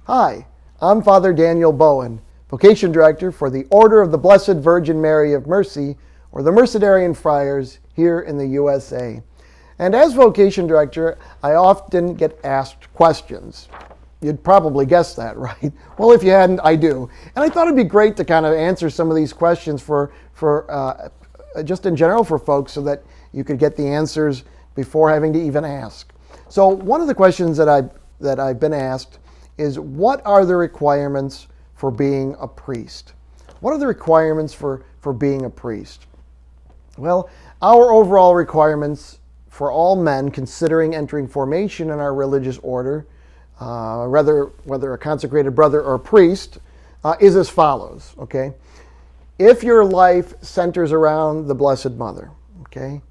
Hi, I'm Father Daniel Bowen, Vocation Director for the Order of the Blessed Virgin Mary of Mercy, or the Mercedarian Friars here in the USA. And as Vocation Director, I often get asked questions. You'd probably guess that, right? Well, if you hadn't, I do. And I thought it'd be great to kind of answer some of these questions for just in general for folks so that you could get the answers before having to even ask. So one of the questions that I've been asked is, what are the requirements for being a priest? What are the requirements for being a priest? Well, our overall requirements for all men considering entering formation in our religious order, whether a consecrated brother or a priest, is as follows, okay? If your life centers around the Blessed Mother, okay?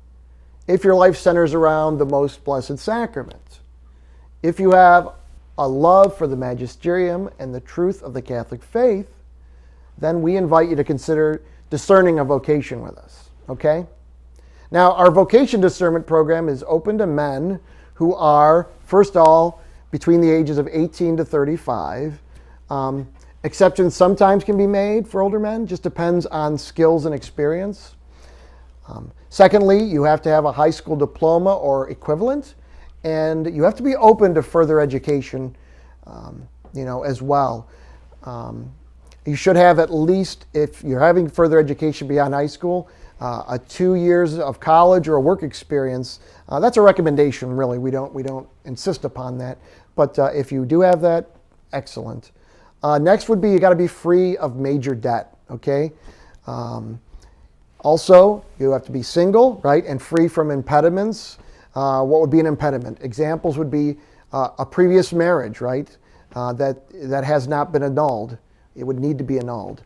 If your life centers around the Most Blessed Sacrament, if you have a love for the magisterium and the truth of the Catholic faith, then we invite you to consider discerning a vocation with us, okay? Now, our vocation discernment program is open to men who are, first of all, between the ages of 18 to 35. Exceptions sometimes can be made for older men, just depends on skills and experience. Secondly, you have to have a high school diploma or equivalent, and you have to be open to further education, as well. You should have at least, if you're having further education beyond high school, a 2 years of college or a work experience. That's a recommendation, really. We don't insist upon that, but if you do have that, excellent. Next would be, you got to be free of major debt. Okay. Also, you have to be single, right, and free from impediments. What would be an impediment? Examples would be a previous marriage, right, that has not been annulled. It would need to be annulled.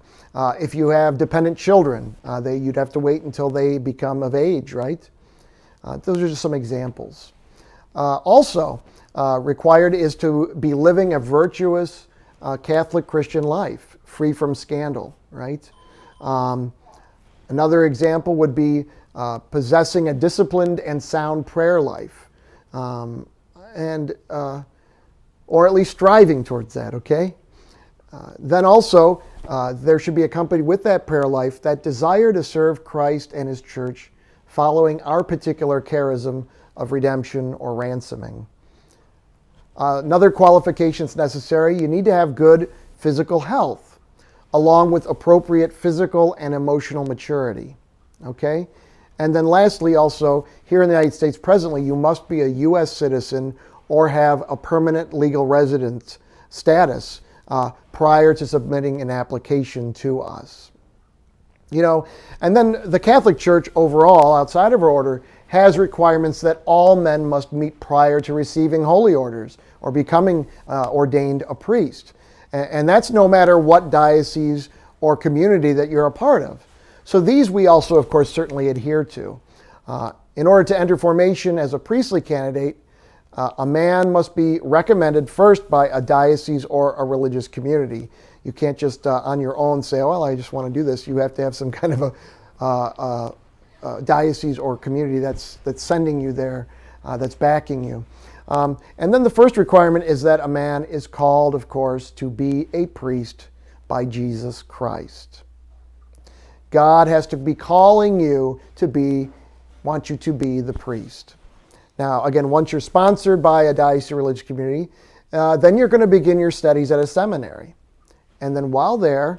If you have dependent children, you'd have to wait until they become of age, right? Those are just some examples. Also, required is to be living a virtuous Catholic Christian life, free from scandal, right? Another example would be possessing a disciplined and sound prayer life, or at least striving towards that, okay? Then also, there should be accompanied with that prayer life that desire to serve Christ and His Church, following our particular charism of redemption or ransoming. Another qualification that's necessary, you need to have good physical health, along with appropriate physical and emotional maturity, okay? And then lastly, also, here in the United States presently, you must be a U.S. citizen or have a permanent legal resident status prior to submitting an application to us. And then the Catholic Church overall, outside of our order, has requirements that all men must meet prior to receiving holy orders or becoming ordained a priest. And that's no matter what diocese or community that you're a part of. So these we also, of course, certainly adhere to. In order to enter formation as a priestly candidate, a man must be recommended first by a diocese or a religious community. You can't just on your own say, well, I just want to do this. You have to have some kind of a diocese or community that's sending you there, that's backing you. And then the first requirement is that a man is called, of course, to be a priest by Jesus Christ. God has to be calling you want you to be the priest. Now, again, once you're sponsored by a diocese or religious community, then you're going to begin your studies at a seminary. And then while there,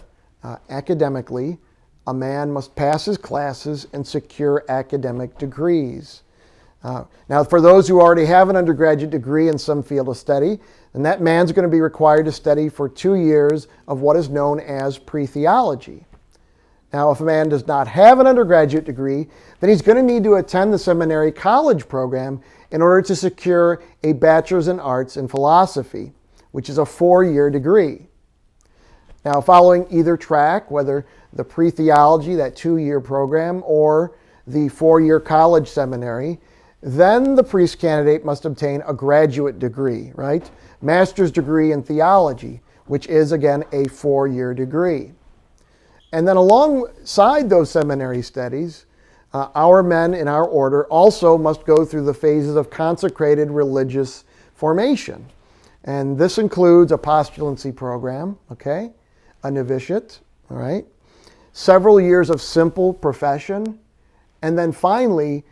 academically, a man must pass his classes and secure academic degrees. Now, for those who already have an undergraduate degree in some field of study, then that man's going to be required to study for 2 years of what is known as pre-theology. Now, if a man does not have an undergraduate degree, then he's going to need to attend the seminary college program in order to secure a bachelor's in arts in philosophy, which is a 4-year degree. Now, following either track, whether the pre-theology, that 2-year program, or the 4-year college seminary, then the priest candidate must obtain a graduate degree, right? Master's degree in theology, which is, again, a 4-year degree. And then alongside those seminary studies, our men in our order also must go through the phases of consecrated religious formation. And this includes a postulancy program, okay, a novitiate, all right, several years of simple profession, and then finally,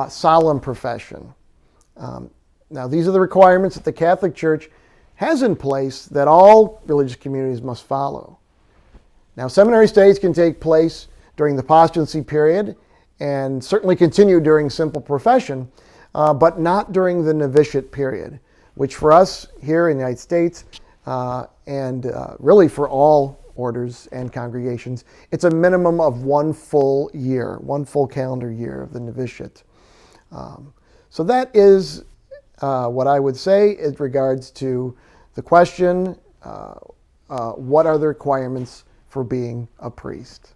solemn profession. Now, these are the requirements that the Catholic Church has in place that all religious communities must follow. Now, seminary studies can take place during the postulancy period and certainly continue during simple profession, but not during the novitiate period, which for us here in the United States and really for all orders and congregations, it's a minimum of 1 full year, 1 full calendar year of the novitiate. So that is what I would say in regards to the question, what are the requirements for being a priest?